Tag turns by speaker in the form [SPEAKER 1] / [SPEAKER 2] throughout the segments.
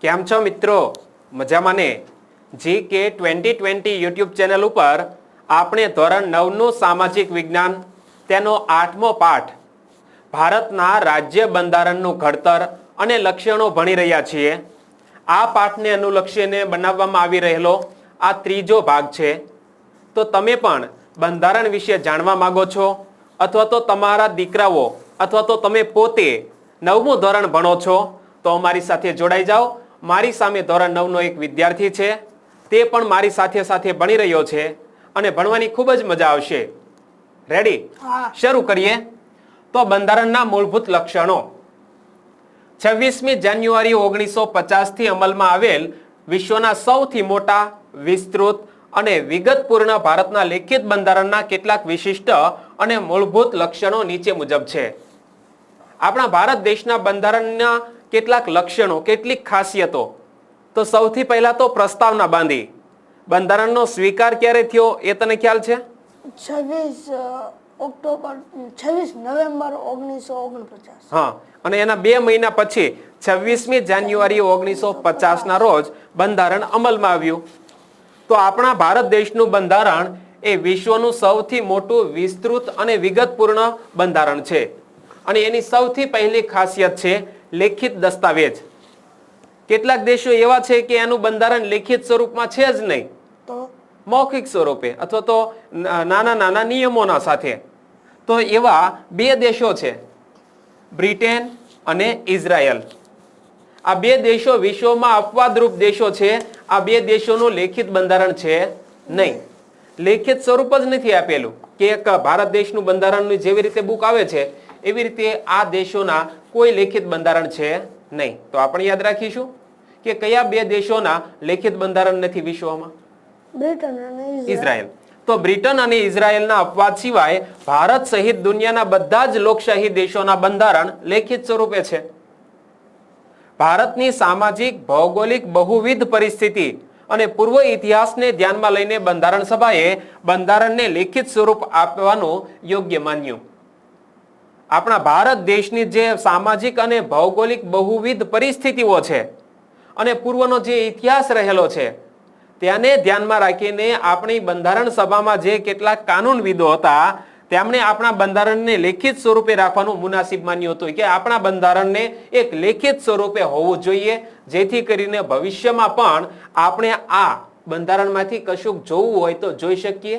[SPEAKER 1] કેમ છો મિત્રો? મજામાં ને? GK 2020 યુટ્યુબ ચેનલ ઉપર આપણે ધોરણ 9 નું સામાજિક વિજ્ઞાન તેનો 8મો પાઠ ભારતના રાજ્ય બંધારણનું ઘડતર અને લક્ષણો ભણી રહ્યા છીએ. આ પાઠને અનુલક્ષીને બનાવવામાં આવી રહેલો આ ત્રીજો ભાગ છે. તો તમે પણ બંધારણ વિશે જાણવા માંગો છો અથવા તો તમારા દીકરાઓ અથવા તો તમે પોતે 9મું ધોરણ ભણો છો તો અમારી સાથે જોડાઈ જાઓ. મારી સામે ધોરણ 9નો એક વિદ્યાર્થી છે, તે પણ મારી સાથે સાથે ભણી રહ્યો છે અને ભણવાની ખૂબ જ મજા આવશે. રેડી? શરૂ કરીએ. તો બંધારણના મૂળભૂત લક્ષણો. 26મી જાન્યુઆરી 1950 થી અમલમાં આવેલ વિશ્વના સૌથી મોટા, વિસ્તૃત અને વિગતપૂર્ણ ભારતના લેખિત બંધારણના કેટલાક વિશિષ્ટ અને મૂળભૂત લક્ષણો નીચે મુજબ છે. આપણા ભારત દેશના બંધારણના કેટલાક લક્ષણો, કેટલીક ખાસિયતો. તો સૌથી પહેલા તો પ્રસ્તાવના બાંધી. બંધારણનો સ્વીકાર ક્યારે થયો એ તને ખ્યાલ છે?
[SPEAKER 2] 26 નવેમ્બર 1949.
[SPEAKER 1] હા, અને એના 2 મહિના પછી 26મી જાન્યુઆરી 1950 ના રોજ બંધારણ અમલમાં આવ્યું. તો આપણા ભારત દેશનું બંધારણ એ વિશ્વનું સૌથી મોટું, વિસ્તૃત અને વિગતપૂર્ણ બંધારણ છે. અને એની સૌથી પહેલી ખાસિયત છે લેખિત દસ્તાવેજ. કેટલાક દેશો એવા છે કે એનું બંધારણ લેખિત સ્વરૂપમાં છે જ નહીં,
[SPEAKER 2] તો
[SPEAKER 1] મૌખિક સ્વરૂપે અથવા તો નાના નાના નિયમોના સાથે. તો એવા 2 દેશો છે, બ્રિટન અને ઇઝરાયલ. આ 2 દેશો વિશ્વમાં અપવાદરૂપ દેશો છે. આ 2 દેશોનું લેખિત બંધારણ છે નહીં, લેખિત સ્વરૂપ જ નથી આપેલું કે એક ભારત દેશનું બંધારણની જેવી રીતે બુક આવે છે એવી રીતે આ દેશોના કોઈ લેખિત બંધારણ છે નહીં. તો આપણે યાદ રાખીશું કે કયા 2 દેશોના લેખિત બંધારણ નથી વિશ્વમાં?
[SPEAKER 2] બ્રિટન અને
[SPEAKER 1] ઇઝરાયલ. તો બ્રિટન અને ઇઝરાયલના અપવાદ સિવાય ભારત સહિત દુનિયાના બધા જ લોકશાહી દેશોના બંધારણ લેખિત સ્વરૂપે છે. ભારતની સામાજિક, ભૌગોલિક બહુવિધ પરિસ્થિતિ અને પૂર્વ ઇતિહાસને ધ્યાનમાં લઈને બંધારણ સભાએ બંધારણને લેખિત સ્વરૂપ આપવાનું યોગ્ય માન્યું. આપણા ભારત દેશની જે સામાજિક અને ભૌગોલિક બહુવિધ પરિસ્થિતિઓ છે અને પૂર્વનો જે ઇતિહાસ રહેલો છે તેને ધ્યાનમાં રાખીને આપણી બંધારણ સભામાં જે કેટલાક કાનૂનવિદો હતા તેમણે આપણા બંધારણને લેખિત સ્વરૂપે રાખવાનું મુનાસિબ માન્યું હતું કે આપણા બંધારણને એક લેખિત સ્વરૂપે હોવું જોઈએ, જેથી કરીને ભવિષ્યમાં પણ આપણે આ બંધારણમાંથી કશુંક જોવું હોય તો જોઈ શકીએ.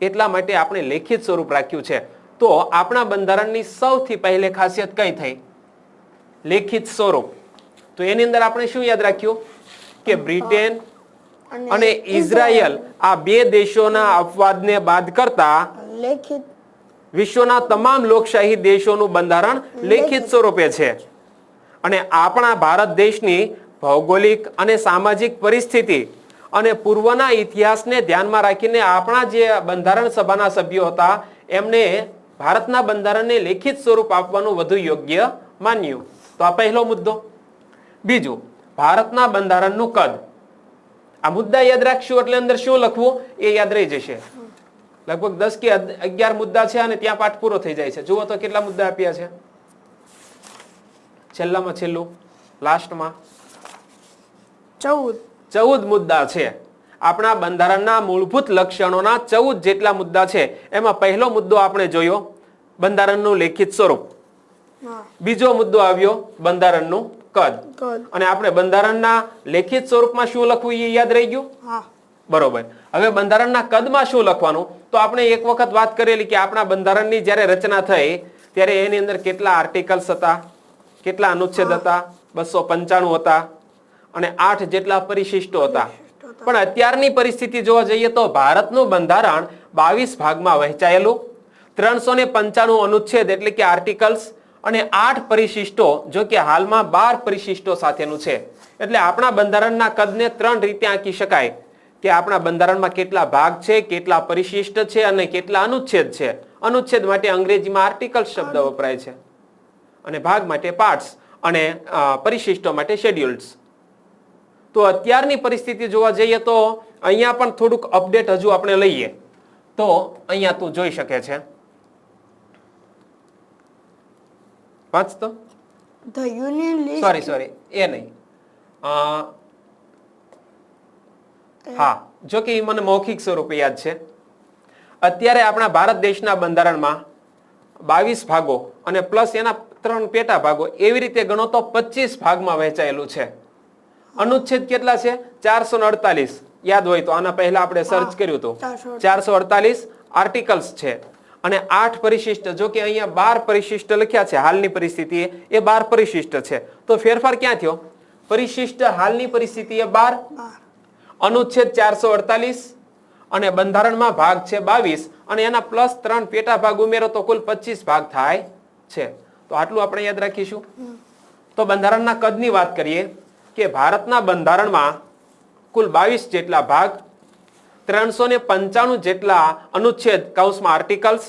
[SPEAKER 1] એટલા માટે આપણે લેખિત સ્વરૂપ રાખ્યું છે. તો આપણા બંધારણની સૌથી પહેલી ખાસિયત કઈ થઈ? લેખિત સ્વરૂપ. તો એની અંદર આપણે શું યાદ રાખ્યું કે બ્રિટન અને ઇઝરાયલ આ 2 દેશોના અપવાદને બાદ કરતા
[SPEAKER 2] લેખિત
[SPEAKER 1] વિશ્વના તમામ લોકશાહી દેશોનું બંધારણ લેખિત સ્વરૂપે છે. અને આપણા ભારત દેશની ભૌગોલિક અને સામાજિક પરિસ્થિતિ અને પૂર્વના ઇતિહાસને ધ્યાનમાં રાખીને આપણા જે બંધારણ સભાના સભ્યો હતા એમને ભારતના બંધારણને લેખિત સ્વરૂપ આપવાનું વધુ યોગ્ય માન્યું. તો આ પહેલો મુદ્દો. બીજું, ભારતના બંધારણનું કદ. આ મુદ્દા યાદ રાખશું એટલે અંદર શું લખવું એ યાદ રહી જશે. લગભગ 10 કે 11 મુદ્દા છે અને ત્યાં પાઠ પૂરો થઈ જાય છે. જુઓ તો કેટલા મુદ્દા આપ્યા છે છેલ્લામાં છેલ્લું, લાસ્ટમાં 14 મુદ્દા છે. આપણા બંધારણના મૂળભૂત લક્ષણોના 14 જેટલા મુદ્દા છે. એમાં પહેલો મુદ્દો આપણે જોયો બંધારણનું લેખિત સ્વરૂપ. બીજો મુદ્દો આવ્યો બંધારણનું કદ. અને આપણે બંધારણના લેખિત સ્વરૂપમાં શું લખવું એ યાદ રહી ગયું? બરોબર. હવે બંધારણના કદમાં શું લખવાનું? તો આપણે એક વખત વાત કરેલી કે આપણા બંધારણની જ્યારે રચના થઈ ત્યારે એની અંદર કેટલા આર્ટિકલ્સ હતા, કેટલા અનુચ્છેદ હતા? 295 હતા અને 8 જેટલા પરિશિષ્ટો હતા. પણ અત્યારની પરિસ્થિતિ જોવા જઈએ તો ભારતનું બંધારણ 22 ભાગમાં વહેંચાયેલું, 395 અનુચ્છેદ એટલે કે આર્ટિકલ્સ અને 8 પરિશિષ્ટો, જો કે હાલમાં 12 પરિશિષ્ટો સાથેનું છે. એટલે આપણા બંધારણના કદને 3 રીતે આંકી શકાય કે આપણા બંધારણમાં કેટલા ભાગ છે, કેટલા પરિશિષ્ટ છે અને કેટલા અનુચ્છેદ છે. અનુચ્છેદ માટે અંગ્રેજીમાં આર્ટિકલ શબ્દ વપરાય છે અને ભાગ માટે પાર્ટ્સ અને પરિશિષ્ટો માટે શેડ્યુલ્સ. તો અત્યારની પરિસ્થિતિ જોવા જઈએ તો અહીંયા પણ થોડુંક અપડેટ હજુ આપણે લઈએ તો અહીંયા તું જોઈ શકે છે. વાંચતો
[SPEAKER 2] The Union list.
[SPEAKER 1] સોરી એ નહીં, હા, જો કે ઈ મને મૌખિક સ્વરૂપે યાદ છે. અત્યારે આપણા ભારત દેશના બંધારણમાં 22 ભાગો અને પ્લસ એના 3 પેટા ભાગો એવી રીતે ગણો તો 25 ભાગમાં વહેંચાયેલું છે. અનુચ્છેદ કેટલા છે? 448. યાદ હોય તો આના પહેલા આપણે સર્ચ કર્યું હતું. 448 આર્ટિકલ્સ છે અને 8 પરિશિષ્ટ. જો કે અહીંયા 12 પરિશિષ્ટ લખ્યા છે હાલની પરિસ્થિતિએ, એ 12 પરિશિષ્ટ છે. તો ફેરફાર ક્યાં થયો? પરિશિષ્ટ હાલની પરિસ્થિતિએ 12, અનુચ્છેદ 448 અને બંધારણમાં ભાગ છે 22 અને એના પ્લસ 3 પેટા ભાગ ઉમેરો તો કુલ 25 ભાગ થાય છે. તો આટલું આપણે યાદ રાખીશું. તો બંધારણના કદની વાત કરીએ કે ભારતના બંધારણમાં કુલ 22 જેટલા ભાગ, 395 જેટલા અનુચ્છેદ કૌંસમાં આર્ટિકલ્સ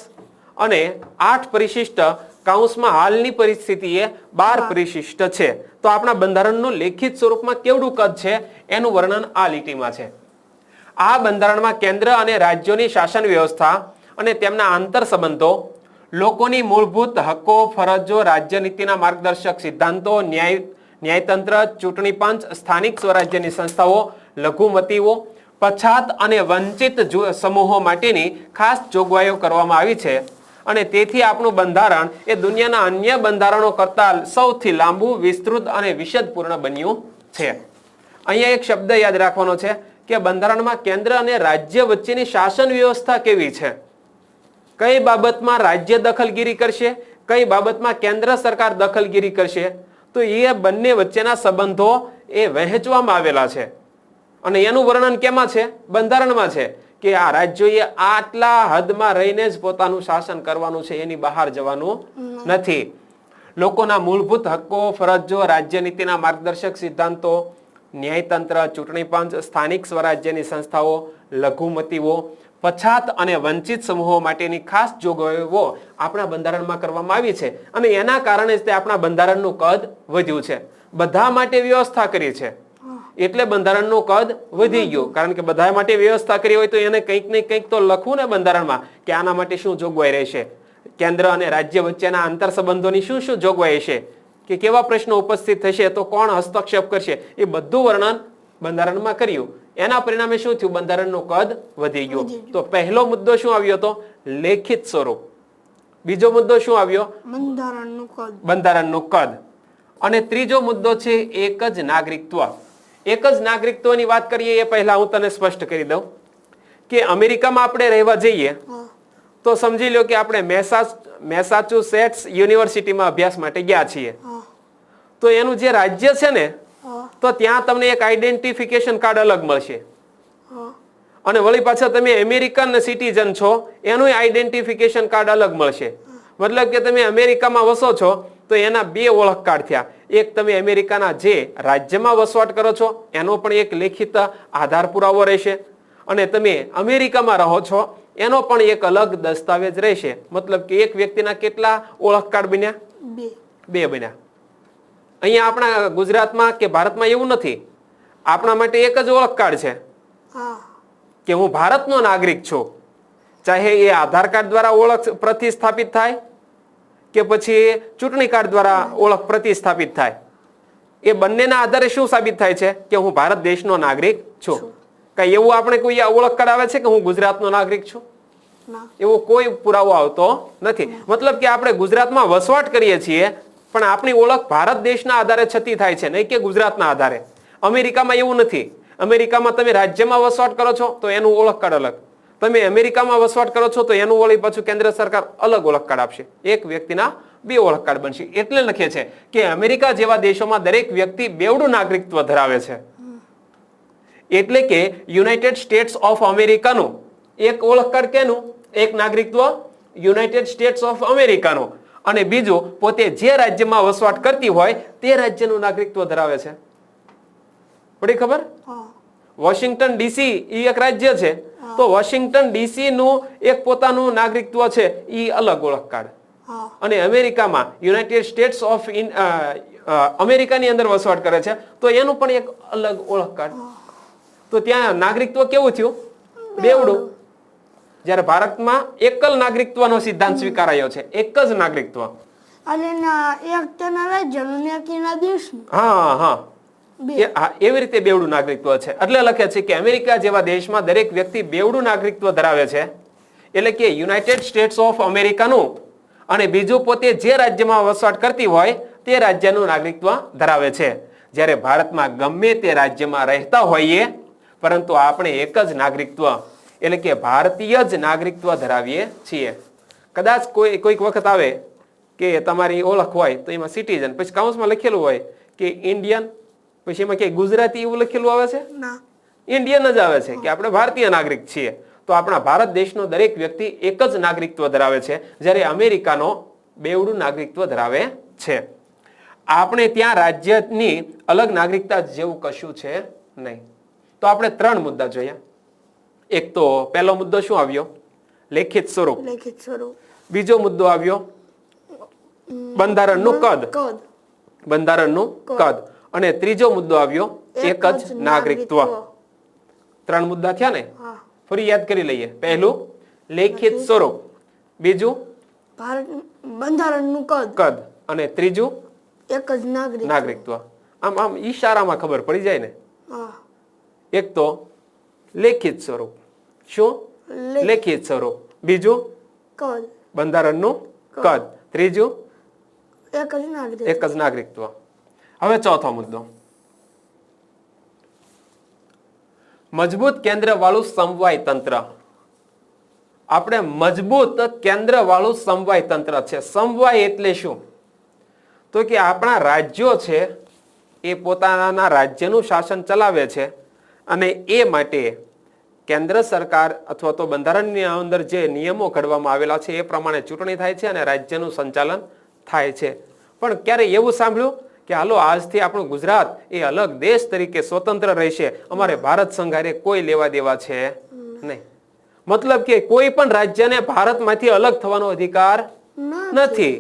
[SPEAKER 1] અને 8 પરિશિષ્ટ કૌંસમાં હાલની પરિસ્થિતિએ 12 પરિશિષ્ટ છે. તો આપણા બંધારણનું લેખિત સ્વરૂપમાં કેવડું કદ છે એનું વર્ણન આ લીટીમાં છે. આ બંધારણમાં કેન્દ્ર અને રાજ્યોની શાસન વ્યવસ્થા અને તેમના આંતર સંબંધો, લોકોની મૂળભૂત હક્કો, ફરજો, રાજ્યનીતિના માર્ગદર્શક સિદ્ધાંતો, ન્યાયતંત્ર, ચૂંટણી પંચ, સ્થાનિક સ્વરાજ્યની સંસ્થાઓ, લઘુમતીઓ, પછાત અને વંચિત સમૂહો માટેની ખાસ જોગવાઈઓ કરવામાં આવી છે અને તેથી આપણું બંધારણ એ દુનિયાના અન્ય બંધારણો કરતા સૌથી લાંબુ, વિસ્તૃત અને વિશદપૂર્ણ બન્યું છે. અહીંયા એક શબ્દ યાદ રાખવાનો છે કે બંધારણમાં કેન્દ્ર અને રાજ્ય વચ્ચેની શાસન વ્યવસ્થા કેવી છે, કઈ બાબતમાં રાજ્ય દખલગીરી કરશે, કઈ બાબતમાં કેન્દ્ર સરકાર દખલગીરી કરશે, તો એ બંને વચ્ચેના સંબંધો એ વહેંચવામાં આવેલા છે અને એનું વર્ણન કેમાં છે? બંધારણમાં છે કે આ રાજ્યોએ આટલા હદમાં રહીને જ પોતાનું શાસન કરવાનું છે, એની બહાર જવાનું નથી. લોકોના મૂળભૂત હક્કો, ફરજો, રાજ્યનીતિના માર્ગદર્શક સિદ્ધાંતો, ન્યાયતંત્ર, ચૂંટણી પંચ, સ્થાનિક સ્વરાજ્યની સંસ્થાઓ, લઘુમતીઓ, પછાત અને વંચિત સમૂહો માટેની ખાસ જોગવાઈઓ આપણા બંધારણમાં કરવામાં આવી છે અને એના કારણે જ તે આપણા બંધારણનું કદ વધ્યું છે. બધા માટે વ્યવસ્થા કરી છે એટલે બંધારણનું કદ વધી ગયું. કારણ કે બધા માટે વ્યવસ્થા કરી હોય તો એને કંઈક ને કંઈક તો લખવું ને બંધારણમાં કે આના માટે શું જોગવાઈ રહેશે, કેન્દ્ર અને રાજ્ય વચ્ચેના આંતર સંબંધોની શું શું જોગવાઈ છે, કે કેવા પ્રશ્નો ઉપસ્થિત થશે, તો કોણ હસ્તક્ષેપ કરશે, એ બધું વર્ણન બંધારણમાં કર્યું. એના પરિણામે શું થયું? બંધારણનું કદ વધી ગયું. તો પહેલો મુદ્દો શું આવ્યો હતો? લેખિત સ્વરૂપ. બીજો મુદ્દો શું આવ્યો? બંધારણનું કદ. અને ત્રીજો મુદ્દો છે એક જ નાગરિકત્વ. એક જ નાગરિકત્વની વાત કરીએ એ પહેલા હું તને સ્પષ્ટ કરી દઉં કે અમેરિકામાં આપણે રહેવા જઈએ તો સમજી લો કે આપણે મેસાચ્યુસેટ્સ યુનિવર્સિટીમાં અભ્યાસ માટે ગયા છીએ. તો એનું જે રાજ્ય છે ને, તો ત્યાં તમને એક આઈડેન્ટિફિકેશન કાર્ડ અલગ મળશે અને વળી પાછા તમે અમેરિકન સિટીઝન છો એનું આઈડેન્ટિફિકેશન કાર્ડ અલગ મળશે. મતલબ કે તમે અમેરિકામાં વસો છો તો એના બે ઓળખ કાર્ડ થયા. એક તમે અમેરિકાના જે રાજ્યમાં વસવાટ કરો છો એનો પણ એક લેખિત આધાર પુરાવો રહેશે અને તમે અમેરિકામાં રહો છો એનો પણ એક અલગ દસ્તાવેજ રહેશે. મતલબ કે એક વ્યક્તિના કેટલા ઓળખ કાર્ડ બન્યા? બે બન્યા. અહીંયા આપણા ગુજરાતમાં કે ભારતમાં એવું નથી. આપણા માટે એક જ ઓળખ કાર્ડ છે કે હું ભારતનો નાગરિક છું. ચાહે એ આધાર કાર્ડ દ્વારા ઓળખ પ્રતિસ્થાપિત થાય કે પછી ચૂંટણી કાર્ડ દ્વારા ઓળખ પ્રતિસ્થાપિત થાય, એ બંનેના આધારે શું સાબિત થાય છે કે હું ભારત દેશનો નાગરિક છું. કઈ એવું આપણે કોઈ ઓળખ કાર્ડ આવે છે કે હું ગુજરાતનો નાગરિક છું? એવો કોઈ પુરાવો આવતો નથી. મતલબ કે આપણે ગુજરાતમાં વસવાટ કરીએ છીએ પણ આપણી ઓળખ ભારત દેશના આધારે છતી થાય છે, નહીં કે ગુજરાતના આધારે. અમેરિકામાં એવું નથી. અમેરિકામાં તમે રાજ્યમાં વસવાટ કરો છો તો એનું ઓળખ કાર્ડ અલગ, તમે અમેરિકામાં વસવાટ કરો છો તો એનું વળી પાછું કેન્દ્ર સરકાર અલગ ઓળખ કાર્ડ આપશે. એક વ્યક્તિના બે ઓળખ કાર્ડ બનશે. એટલે લખે છે કે અમેરિકા જેવા દેશોમાં દરેક વ્યક્તિ બેવડું નાગરિકત્વ ધરાવે છે. એટલે કે યુનાઇટેડ સ્ટેટ્સ ઓફ અમેરિકાનું એક ઓળખ કાર્ડ કેનું? એક નાગરિકત્વ યુનાઇટેડ સ્ટેટ્સ ઓફ અમેરિકાનું અને બીજું પોતે જે રાજ્યમાં વસવાટ કરતી હોય તે રાજ્યનું નાગરિકત્વ ધરાવે છે. પડી ખબર? વોશિંગ્ટન ડીસી એ એક રાજ્ય છે તો વોશિંગ્ટન ડીસી નું એક પોતાનું નાગરિકત્વ છે, એ અલગ ઓળખ કાર્ડ. અને અમેરિકામાં યુનાઇટેડ સ્ટેટ્સ ઓફ અમેરિકાની અંદર વસવાટ કરે છે તો એનું પણ એક અલગ ઓળખ કાર્ડ. તો ત્યાં નાગરિકત્વ કેવું થયું? બેવડું. જ્યારે ભારતમાં એકલ નાગરિકત્વનો સિદ્ધાંત સ્વીકારાયો છે, એક જ નાગરિકત્વ.
[SPEAKER 2] અને એક તેના રાજ્યનું ને એક એના દેશનું.
[SPEAKER 1] હા હા, એવી રીતે બેવડું નાગરિકત્વ છે. એટલે લખે છે કે અમેરિકા જેવા દેશમાં દરેક વ્યક્તિ બેવડું નાગરિકત્વ ધરાવે છે. એટલે કે યુનાઇટેડ સ્ટેટ્સ ઓફ અમેરિકાનું અને બીજું પોતે જે રાજ્યમાં વસવાટ કરતી હોય તે રાજ્યનું નાગરિકત્વ ધરાવે છે. જ્યારે ભારતમાં ગમે તે રાજ્યમાં રહેતા હોઈએ પરંતુ આપણે એક જ નાગરિકત્વ એટલે કે ભારતીય જ નાગરિકત્વ ધરાવીએ છીએ. કદાચ કોઈક વખત આવે કે તમારી ઓળખ હોય તો એમાં સિટીઝન, પછી કાઉન્સમાં લખેલું હોય કે ઇન્ડિયન, પછી એમાં કે ગુજરાતી એવું લખેલું આવે છે? ઇન્ડિયન જ આવે છે કે આપણે ભારતીય નાગરિક છીએ. તો આપણા ભારત દેશનો દરેક વ્યક્તિ એક જ નાગરિકત્વ ધરાવે છે, જ્યારે અમેરિકાનો બેવડું નાગરિકત્વ ધરાવે છે. આપણે ત્યાં રાજ્યની અલગ નાગરિકતા જેવું કશું છે નહીં. તો આપણે 3 મુદ્દા જોયા. એક તો પહેલો મુદ્દો શું આવ્યો? લેખિત સ્વરૂપ. બીજો મુદ્દો આવ્યો બંધારણનું કદ. બંધારણનું કદ. અને ત્રીજો મુદ્દો આવ્યો એક જ નાગરિકત્વ. 3 મુદ્દા થયા ને? ફરી યાદ કરી લઈએ. પહેલું લેખિત સ્વરૂપ, બીજું
[SPEAKER 2] બંધારણનું
[SPEAKER 1] કદ, અને ત્રીજું
[SPEAKER 2] એક જ
[SPEAKER 1] નાગરિકત્વ. આમ ઈશારામાં ખબર પડી જાય ને. એક તો લેખિત સ્વરૂપ. શું? લેખિત સ્વરૂપ. બીજું બંધારણનું કદ. ત્રીજું એક જ નાગરિકત્વ. હવે ચોથો મુદ્દો, મજબૂત કેન્દ્ર વાળું સમવાય તંત્ર. આપણે મજબૂત કેન્દ્ર વાળું સમવાય તંત્ર છે. સમવાય એટલે શું? તો કે આપણા રાજ્યો છે એ પોતાના રાજ્યનું શાસન ચલાવે છે અને એ માટે કેન્દ્ર સરકાર અથવા તો બંધારણની અંદર જે નિયમો ઘડવામાં આવેલા છે એ પ્રમાણે ચૂંટણી થાય છે અને રાજ્યનું સંચાલન થાય છે. પણ ક્યારે એવું સાંભળ્યું કે હાલો આજથી આપણું ગુજરાત એ અલગ દેશ તરીકે સ્વતંત્ર રહેશે, અમારે ભારત સંઘારે કોઈ લેવા દેવા છે નહીં. મતલબ કે કોઈ પણ રાજ્યને ભારતમાંથી અલગ થવાનો અધિકાર નથી.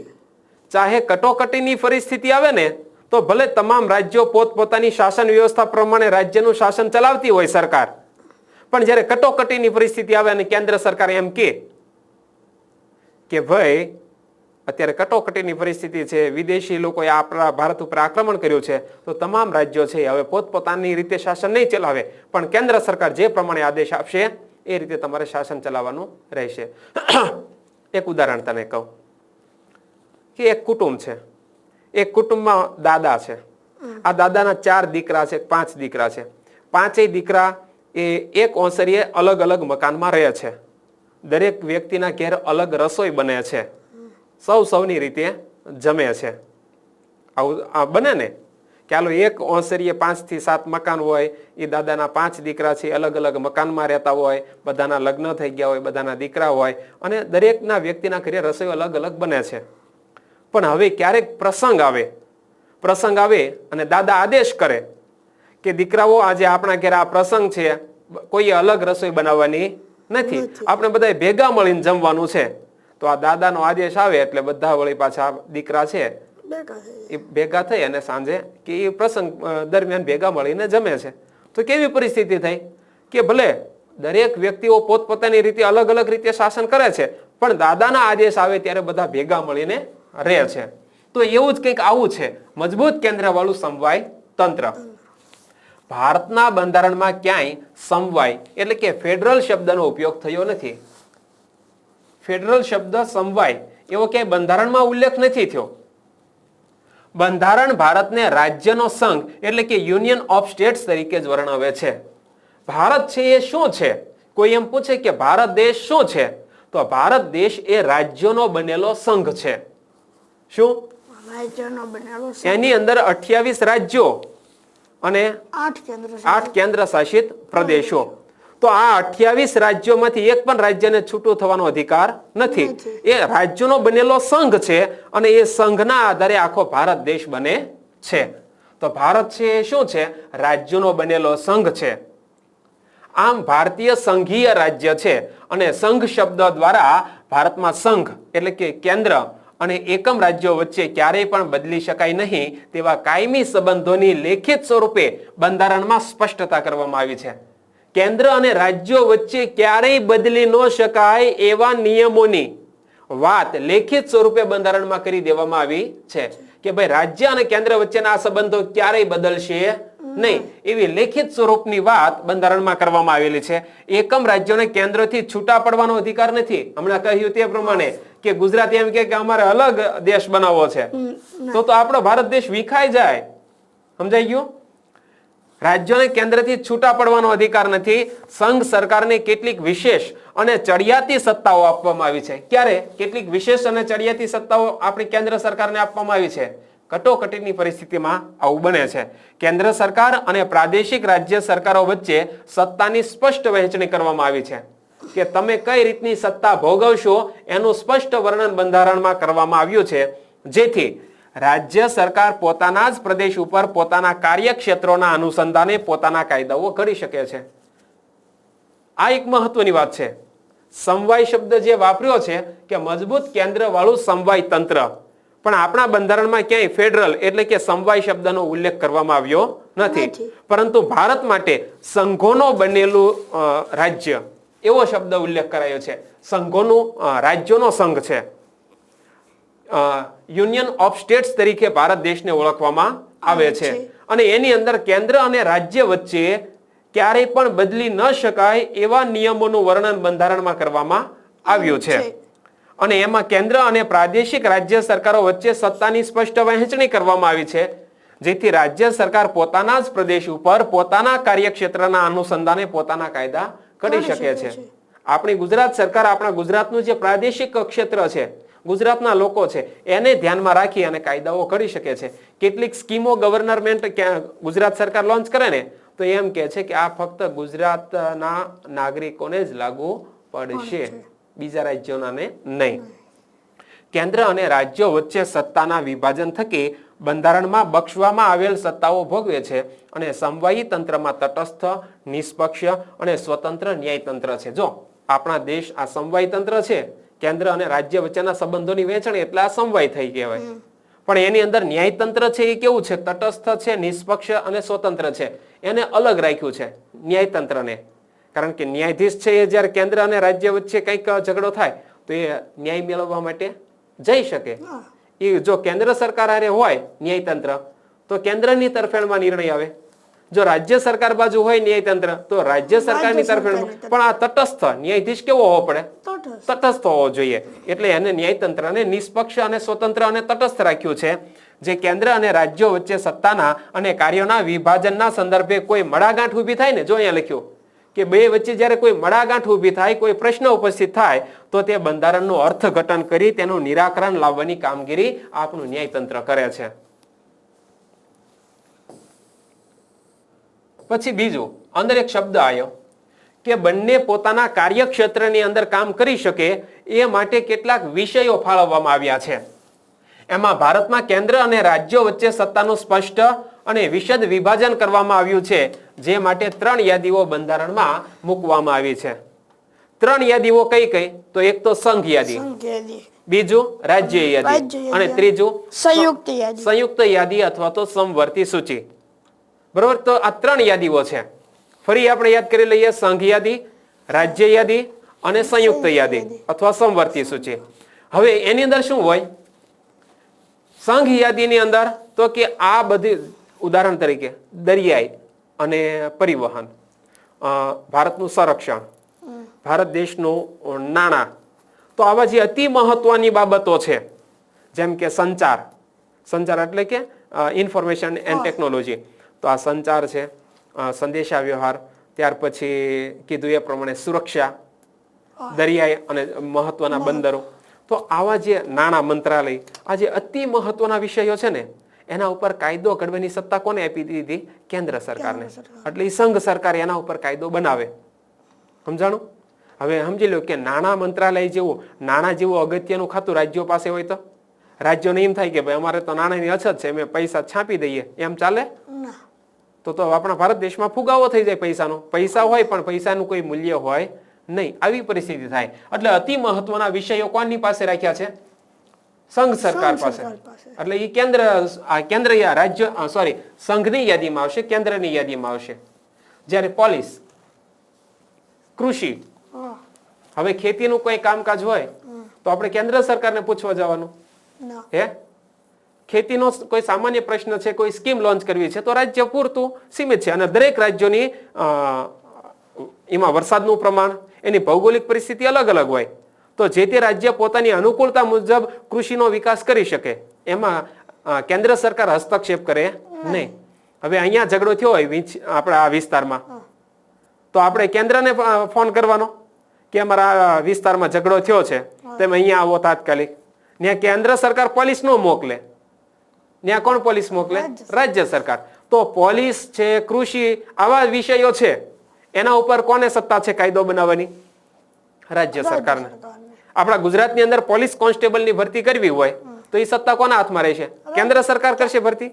[SPEAKER 1] ચાહે કટોકટીની પરિસ્થિતિ આવે ને તો ભલે તમામ રાજ્યો પોતપોતાની શાસન વ્યવસ્થા પ્રમાણે રાજ્યનું શાસન ચલાવતી હોય સરકાર, પણ જ્યારે કટોકટીની પરિસ્થિતિ આવે અને કેન્દ્ર સરકાર એમ કે ભાઈ અત્યારે કટોકટીની પરિસ્થિતિ છે, વિદેશી લોકોએ આપણા ભારત ઉપર આક્રમણ કર્યું છે, તો તમામ રાજ્યો છે હવે પોતપોતાની રીતે શાસન નહીં ચલાવે, પણ કેન્દ્ર સરકાર જે પ્રમાણે આદેશ આપશે એ રીતે તમારે શાસન ચલાવવાનું રહેશે. એક ઉદાહરણ તને કહું કે એક કુટુંબ છે. એક કુટુંબમાં દાદા છે. આ દાદાના 4 દીકરા છે, 5 દીકરા છે. 5 દીકરા એ એક ઓસરીએ અલગ અલગ મકાનમાં રહે છે. દરેક વ્યક્તિના ઘેર અલગ રસોઈ બને છે, સૌની રીતે જમે છે. આવું બને ને કે હાલો એક ઓસરીએ 5 થી 7 મકાન હોય, એ દાદાના 5 દીકરા છે અલગ અલગ મકાનમાં રહેતા હોય, બધાના લગ્ન થઈ ગયા હોય, બધાના દીકરા હોય અને દરેકના વ્યક્તિના ઘરે રસોઈ અલગ અલગ બને છે. પણ હવે ક્યારેક પ્રસંગ આવે અને દાદા આદેશ કરે કે દીકરાઓ આજે આપણા ઘરે આ પ્રસંગ છે, કોઈ અલગ રસોઈ બનાવવાની નથી, આપણે બધા ભેગા મળીને જમવાનું છે. તો આ દાદાનો આદેશ આવે એટલે બધા વળી પાછા દીકરા છે એ ભેગા થઈ અને સાંજે કે એ પ્રસંગ દરમિયાન ભેગા મળીને જમે છે. તો કેવી પરિસ્થિતિ થઈ કે ભલે દરેક વ્યક્તિઓ પોતપોતાની રીતે અલગ અલગ રીતે શાસન કરે છે, પણ દાદાના આદેશ આવે ત્યારે બધા ભેગા મળીને રહે છે. તો એવું જ કંઈક આવું છે મજબૂત કેન્દ્ર વાળું સમવાય તંત્ર. ભારતના બંધારણમાં ક્યાંય સમવાય એટલે કે ફેડરલ શબ્દનો ઉપયોગ થયો નથી. ફેડરલ શબ્દ સમવાય એવો ક્યાંય બંધારણમાં ઉલ્લેખ નથી થયો. બંધારણ ભારતને રાજ્યનો સંઘ એટલે કે યુનિયન ઓફ સ્ટેટ્સ તરીકે જ વર્ણવે છે. ભારત છે એ શું છે? કોઈ એમ પૂછે કે ભારત દેશ શું છે? તો ભારત દેશ એ રાજ્યોનો બનેલો સંઘ છે. શું? એની અંદર 28 રાજ્યો અને 8 કેન્દ્ર શાસિત પ્રદેશો. તો આ 28 રાજ્યોમાંથી એક પણ રાજ્યને છૂટું થવાનો અધિકાર નથી. એ રાજ્યોનો બનેલો સંઘ છે અને એ સંઘના આધારે આખો ભારત દેશ બને છે. તો ભારત છે એ શું છે? રાજ્યોનો બનેલો સંઘ છે. આમ ભારતીય સંઘીય રાજ્ય છે અને સંઘ શબ્દ દ્વારા ભારતમાં સંઘ એટલે કે કેન્દ્ર અને એકમ રાજ્યો વચ્ચે ક્યારેય પણ બદલી શકાય નહીં તેવા કાયમી સંબંધોની લેખિત સ્વરૂપે બંધારણમાં સ્પષ્ટતા કરવામાં આવી છે. કેન્દ્ર અને રાજ્યો વચ્ચે ક્યારેય બદલી ન શકાય એવા નિયમોની વાત લેખિત સ્વરૂપે બંધારણમાં કરી દેવામાં આવી છે. કે ભાઈ રાજ્ય અને કેન્દ્ર વચ્ચેના આ સંબંધો ક્યારેય બદલશે નહીં, એવી લેખિત સ્વરૂપની વાત બંધારણમાં કરવામાં આવેલી છે. એકમ રાજ્યોને કેન્દ્રથી છૂટા પડવાનો અધિકાર નથી. હમણાં કહ્યું તે પ્રમાણે કે ગુજરાત એમ કે અમારે અલગ દેશ બનાવવો છે, તો આપણો ભારત દેશ વિખાઈ જાય. સમજાઈ ગયું? રાજ્યોને કેન્દ્રથી છૂટા પડવાનો અધિકાર નથી. સંઘ સરકારને કેટલીક વિશેષ અને ચડિયાતી સત્તાઓ આપવામાં આવી છે. ક્યારે? કેટલીક વિશેષ અને ચડિયાતી સત્તાઓ આપણી કેન્દ્ર સરકારને આપવામાં આવી છે. કટોકટીની પરિસ્થિતિમાં આવું બને છે. કેન્દ્ર સરકાર અને પ્રાદેશિક રાજ્ય સરકારો વચ્ચે સત્તાની સ્પષ્ટ વહેંચણી કરવામાં આવી છે કે તમે કઈ રીતની સત્તા ભોગવશો એનું સ્પષ્ટ વર્ણન બંધારણમાં કરવામાં આવ્યું છે, જેથી રાજ્ય સરકાર પોતાના જ પ્રદેશ ઉપર પોતાના કાર્યક્ષેત્રોના અનુસંધાને પોતાના કાયદાઓ ઘડી શકે છે. આ એક મહત્વની વાત છે. સમવાય શબ્દ જે વાપર્યો છે કે મજબૂત કેન્દ્ર વાળું સમવાય તંત્ર, પણ આપણા બંધારણમાં ક્યાંય ફેડરલ એટલે કે સમવાય શબ્દનો ઉલ્લેખ કરવામાં આવ્યો નથી. પરંતુ ભારત માટે સંઘોનો બનેલું રાજ્ય એવો શબ્દ ઉલ્લેખ કરાયો છે. સંઘોનું રાજ્યોનો સંઘ છે. યુનિયન ઓફ સ્ટેટ્સ તરીકે ભારત દેશને ઓળખવામાં આવે છે. અને એની અંદર કેન્દ્ર અને રાજ્ય વચ્ચે ક્યારેય પણ બદલી ન શકાય એવા નિયમોનું વર્ણન બંધારણમાં કરવામાં આવ્યું છે. અને એમાં કેન્દ્ર અને પ્રાદેશિક રાજ્ય સરકારો વચ્ચે સત્તાની સ્પષ્ટ વહેંચણી કરવામાં આવી છે, જેથી રાજ્ય સરકાર પોતાના જ પ્રદેશ ઉપર પોતાના કાર્યક્ષેત્રના અનુસંધાને પોતાના કાયદા ઘડી શકે છે. આપણી ગુજરાત સરકાર આપણા ગુજરાતનું જે પ્રાદેશિક ક્ષેત્ર છે, ગુજરાતના લોકો છે, એને ધ્યાનમાં રાખી અને કાયદાઓ ઘડી શકે છે. કેટલીક સ્કીમો ગવર્નમેન્ટ ગુજરાત સરકાર લોન્ચ કરે ને તો એમ કે છે કે આ ફક્ત ગુજરાતના નાગરિકોને જ લાગુ પડશે, બીજા રાજ્યોના નહીં. કેન્દ્ર અને રાજ્યો વચ્ચે સત્તાના વિભાજન થકી બંધારણમાં બક્ષવામાં આવેલ સત્તાઓ ભોગવે છે અને સમવાયી તંત્રમાં તટસ્થ, નિષ્પક્ષ અને સ્વતંત્ર ન્યાયતંત્ર છે. જો આપણા દેશ આ સમવાયી તંત્ર છે, કેન્દ્ર અને રાજ્ય વચ્ચેના સંબંધોની વહેંચણી એટલે આ સમવાય થઈ કહેવાય. પણ એની અંદર ન્યાયતંત્ર છે એ કેવું છે? તટસ્થ છે, નિષ્પક્ષ અને સ્વતંત્ર છે. એને અલગ રાખ્યું છે ન્યાયતંત્રને. કારણ કે ન્યાયાધીશ છે એ જ્યારે કેન્દ્ર અને રાજ્ય વચ્ચે કંઈક ઝઘડો થાય તો એ ન્યાય મેળવવા માટે જઈ શકે. એ જો કેન્દ્ર સરકાર હારે હોય ન્યાયતંત્ર તો કેન્દ્રની તરફેણમાં નિર્ણય આવે. જો રાજ્ય સરકાર બાજુ હોય ન્યાયતંત્ર તો રાજ્ય સરકારની તરફેણમાં. પણ આ તટસ્થ ન્યાયાધીશ કેવો હોવો પડે? તટસ્થ હોવો જોઈએ. એટલે એને ન્યાયતંત્રને નિષ્પક્ષ અને સ્વતંત્ર અને તટસ્થ રાખ્યું છે, જે કેન્દ્ર અને રાજ્યો વચ્ચે સત્તાના અને કાર્યોના વિભાજનના સંદર્ભે કોઈ મડાગાંઠ ઊભી થાય ને, જો અહીંયા લખ્યું કે બે વચ્ચે જ્યારે કોઈ મડાગાંઠ ઊભી થાય, કોઈ પ્રશ્ન ઉપસ્થિત થાય તો તે બંધારણનું અર્થઘટન કરી તેનું નિરાકરણ લાવવાની કામગીરી આપણું ન્યાયતંત્ર કરે છે. પછી બીજું અંદર એક શબ્દ આવ્યો કે બંને પોતાના કાર્યક્ષેત્રની અંદર કામ કરી શકે એ માટે કેટલાક વિષયો ફાળવવામાં આવ્યા છે. એમાં ભારતમાં કેન્દ્ર અને રાજ્યો વચ્ચે સત્તાનું સ્પષ્ટ અને વિશદ વિભાજન કરવામાં આવ્યું છે, જે માટે 3 યાદીઓ બંધારણમાં મૂકવામાં આવી છે. 3 યાદીઓ કઈ કઈ? તો એક તો સંઘ યાદી, બીજું રાજ્ય યાદી અને ત્રીજું સંયુક્ત યાદી અથવા તો સમવર્તી સૂચિ. બરોબર? તો આ 3 યાદીઓ છે. ફરી આપણે યાદ કરી લઈએ: સંઘ યાદી, રાજ્ય યાદી અને સંયુક્ત યાદી અથવા સમવર્તી સૂચિ. હવે એની અંદર શું હોય? સંઘ યાદીની અંદર તો કે આ બધી, ઉદાહરણ તરીકે દરિયાઈ અને પરિવહન, ભારતનું સંરક્ષણ, ભારત દેશનું નાણાં, તો આવા જે અતિ મહત્વની બાબતો છે, જેમ કે સંચાર એટલે કે ઇન્ફોર્મેશન એન્ડ ટેકનોલોજી, તો આ સંચાર છે, સંદેશા વ્યવહાર, ત્યાર પછી કીધું એ પ્રમાણે સુરક્ષા, દરિયાઈ અને મહત્વના બંદરો, તો આવા જે નાણાં મંત્રાલય, આ જે અતિ મહત્વના વિષયો છે ને, એના ઉપર કાયદો ઘડવાની સત્તા કોને આપી દીધી? કેન્દ્ર સરકારને. એટલે એ સંઘ સરકાર એના ઉપર કાયદો બનાવે. સમજાણું? હવે સમજી લો કે નાણાં મંત્રાલય જેવું, નાણાં જેવું અગત્યનું ખાતું રાજ્યો પાસે હોય તો રાજ્યોને એમ થાય કે ભાઈ અમારે તો નાણાંની અછત છે, અમે પૈસા છાપી દઈએ, એમ ચાલે? તો આપણા ભારત દેશમાં ફુગાવો થઈ જાય પૈસાનો. પૈસા હોય પણ પૈસાનું કોઈ મૂલ્ય હોય નહીં, આવી પરિસ્થિતિ થાય. એટલે અતિ મહત્વના વિષયો કોની પાસે રાખ્યા છે? સંઘ સરકાર પાસે. એટલે એ કેન્દ્ર રાજ્ય સંઘની યાદીમાં આવશે, કેન્દ્રની યાદીમાં આવશે. જ્યારે પોલીસ, કૃષિ, હવે ખેતીનું કોઈ કામકાજ હોય તો આપણે કેન્દ્ર સરકારને પૂછવા જવાનું? હે? ખેતીનો કોઈ સામાન્ય પ્રશ્ન છે, કોઈ સ્કીમ લોન્ચ કરવી છે, તો રાજ્ય પૂરતું સીમિત છે અને દરેક રાજ્યોની એમાં વરસાદનું પ્રમાણ, એની ભૌગોલિક પરિસ્થિતિ અલગ અલગ હોય. તો જે તે રાજ્ય પોતાની અનુકૂળતા મુજબ કૃષિનો વિકાસ કરી શકે, એમાં કેન્દ્ર સરકાર હસ્તક્ષેપ કરે નહીં. હવે અહીંયા ઝઘડો થયો હોય આપણા આ વિસ્તારમાં, તો આપણે કેન્દ્રને ફોન કરવાનો કે અમારા વિસ્તારમાં ઝઘડો થયો છે, તમે અહીંયા આવો તાત્કાલિક. ત્યાં કેન્દ્ર સરકાર પોલીસ નો મોકલે, ત્યાં કોણ પોલીસ મોકલે? રાજ્ય સરકાર. તો પોલીસ છે, કૃષિ, આવા વિષયો છે, એના ઉપર કોને સત્તા છે કાયદો બનાવવાની? રાજ્ય સરકારને. આપણા ગુજરાતની અંદર પોલીસ કોન્સ્ટેબલની ભરતી કરવી હોય તો એ સત્તા કોના હાથમાં રહેશે? કેન્દ્ર સરકાર કરશે ભરતી?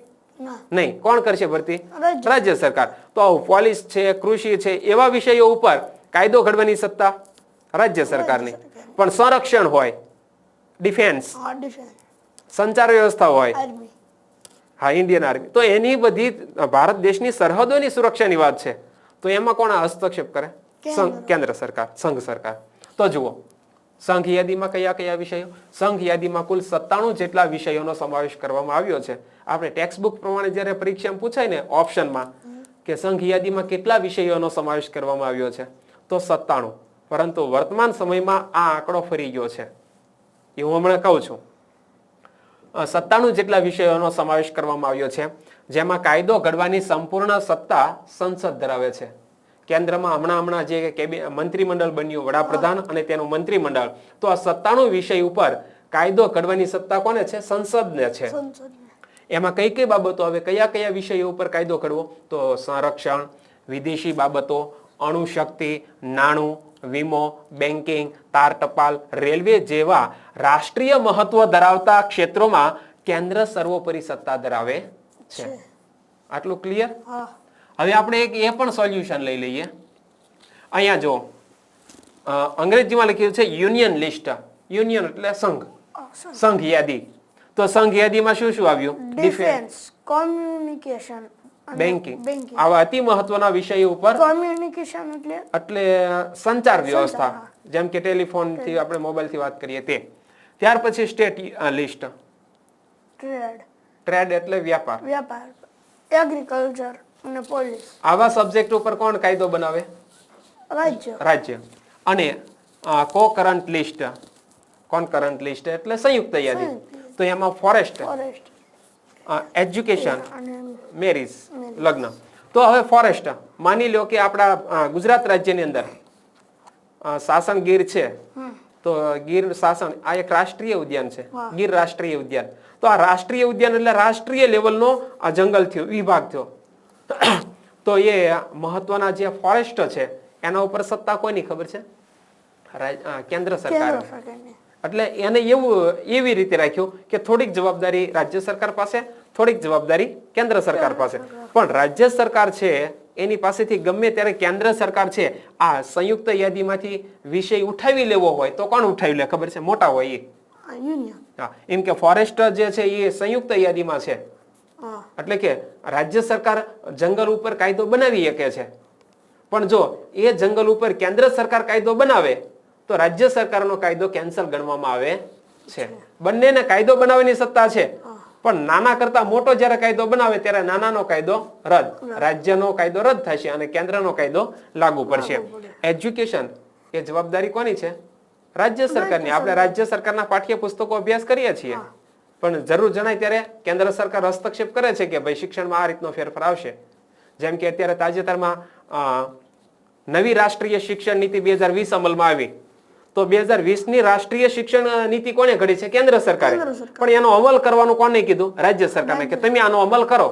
[SPEAKER 1] નહીં. કોણ કરશે ભરતી? રાજ્ય સરકાર. તો પોલીસ છે, કૃષિ છે, એવા વિષયો ઉપર કાયદો ઘડવાની સત્તા રાજ્ય સરકારની. પણ સંરક્ષણ હોય, ડિફેન્સ, સંચાર વ્યવસ્થા હોય, હા, ઇન્ડિયન આર્મી, તો એની બધી ભારત દેશની સરહદોની સુરક્ષાની વાત છે, તો એમાં કોણ હસ્તક્ષેપ કરે? કેન્દ્ર સરકાર, સંઘ સરકાર. તો જુઓ, સંઘ યાદીમાં કયા કયા વિષયો? સંઘ યાદીમાં કુલ 97 જેટલા વિષયોનો સમાવેશ કરવામાં આવ્યો છે. આપણે ટેક્સ્ટ બુક પ્રમાણે જ્યારે પરીક્ષામાં પૂછાય ને ઓપ્શનમાં કે સંઘ યાદીમાં કેટલા વિષયોનો સમાવેશ કરવામાં આવ્યો છે, તો 97. પરંતુ વર્તમાન સમયમાં આ આંકડો ફરી ગયો છે, એ હું હમણાં કહું છું. 97 જેટલા વિષયોનો સમાવેશ કરવામાં આવ્યો છે, જેમાં કાયદો ઘડવાની સંપૂર્ણ સત્તા સંસદ ધરાવે છે. કેન્દ્રમાં હમણાં જે મંત્રીમંડળ બન્યું, વડાપ્રધાન અને તેનું મંત્રીમંડળ, તો આ 97 વિષય ઉપર કાયદો ઘડવાની સત્તા કોને છે? સંસદને છે. એમાં કઈ કઈ બાબતો આવે, કયા કયા વિષયો ઉપર કાયદો ઘડવો? તો સંરક્ષણ, વિદેશી બાબતો, અણુશક્તિ, નાણું, વીમો, બેન્કિંગ, તાર ટપાલ, રેલવે જેવા રાષ્ટ્રીય મહત્વ ધરાવતા ક્ષેત્રોમાં કેન્દ્ર સર્વોપરી સત્તા ધરાવે છે. આટલું ક્લિયર? હવે આપણે એક એ પણ સોલ્યુશન લઈ લઈએ. અહીંયા જો અંગ્રેજીમાં લખ્યું છે યુનિયન લિસ્ટ. યુનિયન એટલે સંઘ, સંઘ યાદી. તો સંઘ યાદીમાં શું શું આવ્યું?
[SPEAKER 2] ડિફેન્સ, કોમ્યુનિકેશન,
[SPEAKER 1] બેન્કિંગ, આવા અતિ મહત્વના વિષયો ઉપર.
[SPEAKER 2] કોમ્યુનિકેશન
[SPEAKER 1] એટલે સંચાર વ્યવસ્થા, જેમ કે ટેલિફોન થી આપણે મોબાઈલ થી વાત કરીએ તે. ત્યાર પછી સ્ટેટ લિસ્ટ. ટ્રેડ એટલે વ્યાપાર,
[SPEAKER 2] એગ્રીકલ્ચર અને પોલીસ.
[SPEAKER 1] આવા સબ્જેક્ટ ઉપર કોણ કાયદો બનાવે? રાજ્ય. અને કોકરન્ટ લિસ્ટ. કોનકરન્ટ લિસ્ટ એટલે સંયુક્ત યાદી. તો એમાં ફોરેસ્ટ, એજ્યુકેશન, મેરેજ, લગ્ન. તો હવે ફોરેસ્ટ, માની લો કે આપણા ગુજરાત રાજ્યની અંદર શાસન ગીર છે, તો ગીર શાસન આ એક રાષ્ટ્રીય ઉદ્યાન છે, ગીર રાષ્ટ્રીય ઉદ્યાન. તો આ રાષ્ટ્રીય ઉદ્યાન એટલે રાષ્ટ્રીય લેવલનો આ જંગલ થયો, વિભાગ થયો. તો એ મહત્વના જે ફોરેસ્ટ છે એના ઉપર સત્તા કોની ખબર છે? કેન્દ્ર સરકાર. એટલે એને એવી રીતે રાખ્યું કે થોડીક જવાબદારી રાજ્ય સરકાર પાસે, થોડીક જવાબદારી કેન્દ્ર સરકાર પાસે. પણ રાજ્ય સરકાર છે એની પાસેથી ગમે ત્યારે કેન્દ્ર સરકાર છે આ સંયુક્ત યાદીમાંથી વિષય ઉઠાવી લેવો હોય તો કોણ ઉઠાવી લે ખબર છે? મોટા હોય એ. હા, એમ કે ફોરેસ્ટ જે છે એ સંયુક્ત યાદીમાં છે, એટલે કે રાજ્ય સરકાર જંગલ ઉપર કાયદો બનાવી શકે છે. પણ જો એ જંગલ ઉપર કેન્દ્ર સરકાર કાયદો બનાવે તો રાજ્ય સરકારનો કાયદો કેન્સલ ગણવામાં આવે છે. બંનેને કાયદો બનાવવાની સત્તા છે, પણ નાના કરતા મોટો જ્યારે કાયદો બનાવે ત્યારે નાનાનો કાયદો રદ, રાજ્યનો કાયદો રદ થશે અને કેન્દ્રનો કાયદો લાગુ પડશે. એજ્યુકેશન એ જવાબદારી કોની છે? રાજ્ય સરકારની. આપણે રાજ્ય સરકારના પાઠ્યપુસ્તકો અભ્યાસ કરીએ છીએ, પણ જરૂર જણાય ત્યારે કેન્દ્ર સરકાર હસ્તક્ષેપ કરે છે કે ભાઈ શિક્ષણમાં આ રીતનો ફેરફાર આવશે. જેમ કે અત્યારે તાજેતરમાં નવી રાષ્ટ્રીય શિક્ષણ નીતિ 2020 અમલમાં આવી, તો 2020ની રાષ્ટ્રીય શિક્ષણ નીતિ કોને ઘડી છે? કેન્દ્ર સરકારે. પણ એનો અમલ કરવાનું કોને કીધું? રાજ્ય સરકારને, કે તમે આનો અમલ કરો.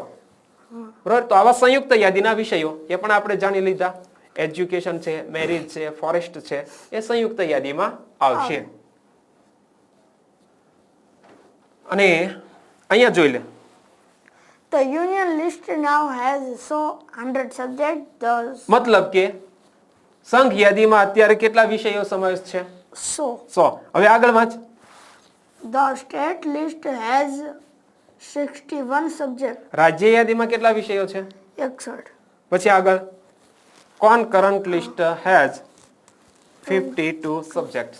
[SPEAKER 1] બરોબર. તો આવા સંયુક્ત યાદીના વિષયો એ પણ આપણે જાણી લીધા. એજ્યુકેશન છે, મેરેજ છે, ફોરેસ્ટ છે, એ સંયુક્ત યાદીમાં આવશે. અને અહીંયા જોઈ લે,
[SPEAKER 2] The union list now has 100 subjects.
[SPEAKER 1] મતલબ કે સંઘ યાદીમાં અત્યારે કેટલા વિષયો સમાવેશ છે? 100. હવે આગળ વાંચ.
[SPEAKER 2] The state list has 61 subjects.
[SPEAKER 1] રાજ્ય યાદીમાં કેટલા વિષયો છે?
[SPEAKER 2] 61.
[SPEAKER 1] પછી આગળ concurrent list has 52 subjects.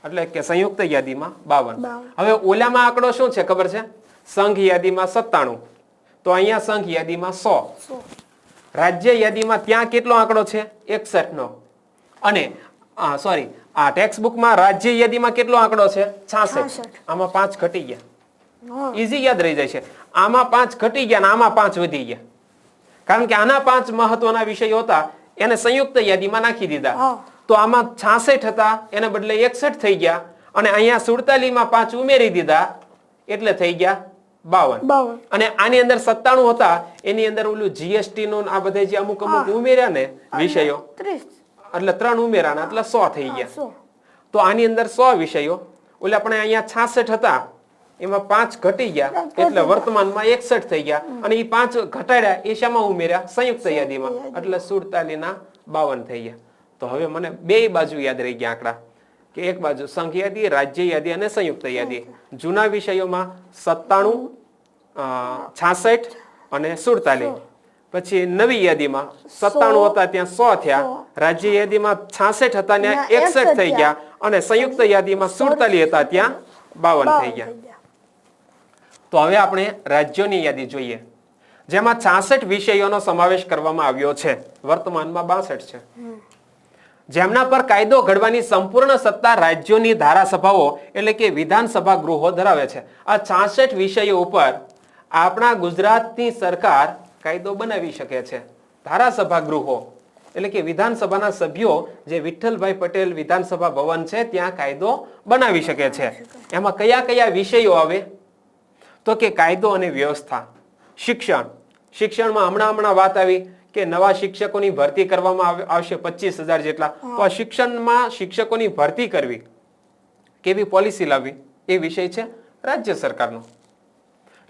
[SPEAKER 1] એટલે કે સંયુક્ત યાદીમાં 52. હવે ઓલામાં આંકડો શું છે ખબર છે? સંઘ યાદીમાં 97, તો અહીંયા સંઘ યાદીમાં 100.
[SPEAKER 2] 100.
[SPEAKER 1] રાજ્ય યાદીમાં ત્યાં કેટલો આંકડો છે? 61 નો. અને સોરી, આ ટેક્સ્ટ બુકમાં રાજ્ય યાદીમાં કેટલો આંકડો છે? 66. આમાં 5 ઘટી ગયા.
[SPEAKER 2] હા.
[SPEAKER 1] ઈઝી યાદ રહી જાય છે. આમાં 5 ઘટી ગયા અને આમાં 5 વધી ગયા. કારણ કે આના 5 મહત્વના વિષયો હતા એને સંયુક્ત યાદીમાં નાખી દીધા.
[SPEAKER 2] હા.
[SPEAKER 1] તો આમાં 66 હતા એને બદલે 61 થઈ ગયા અને અહીંયા 47 માં 5 ઉમેરી દીધા એટલે થઈ ગયા 52.
[SPEAKER 2] 52.
[SPEAKER 1] અને આની અંદર 97 હતા એની અંદર ઓલું જીએસટી નું આ બધા જે અમુક ઉમેર્યા ને વિષયો
[SPEAKER 2] 30.
[SPEAKER 1] એટલે 3 ઉમેરાના એટલે 100 થઈ ગયા.
[SPEAKER 2] 100.
[SPEAKER 1] તો આની અંદર 100 વિષયો, ઓલે આપણે અહીંયા 66 હતા એમાં 5 ઘટી ગયા એટલે વર્તમાનમાં 61 થઈ ગયા અને એ 5 ઘટાડ્યા એ શામાં ઉમેર્યા? સંયુક્ત યાદીમાં, એટલે 47 ના 52 થઈ ગયા. તો હવે મને બે બાજુ યાદ રહી ગયા આંકડા કે એક બાજુ સંઘ યાદી, રાજ્ય યાદી અને સંયુક્ત યાદી. જૂના વિષયોમાં 97, 66 અને 47. પછી નવી યાદીમાં 97 હતા ત્યાં 100 થયા, રાજ્ય યાદીમાં 66 હતા ત્યાં 61 થઈ ગયા અને સંયુક્ત યાદીમાં 47 હતા ત્યાં 52 થઈ ગયા. તો હવે આપણે રાજ્યોની યાદી જોઈએ જેમાં 66 વિષયોનો સમાવેશ કરવામાં આવ્યો છે. વર્તમાનમાં 62 છે. જેમના પર કાયદો ઘડવાની સંપૂર્ણ સત્તા રાજ્યોની ધારાસભાઓ એટલે કે વિધાનસભા ગૃહો ધરાવે છે. આ 66 વિષયો ઉપર આપણા ગુજરાતની સરકાર કાયદો બનાવી શકે છે. ધારાસભા ગૃહો એટલે કે વિધાનસભાના સભ્યો જે વિઠ્ઠલભાઈ પટેલ વિધાનસભા ભવન છે ત્યાં કાયદો બનાવી શકે છે. એમાં કયા કયા વિષયો આવે? તો કે કાયદો અને વ્યવસ્થા, શિક્ષણ. શિક્ષણમાં હમણાં વાત આવી કે નવા શિક્ષકોની ભરતી કરવામાં આવશે 25,000 જેટલા. તો આ શિક્ષણમાં શિક્ષકોની ભરતી કરવી, કેવી પોલિસી લાવવી એ વિષય છે રાજ્ય સરકારનો.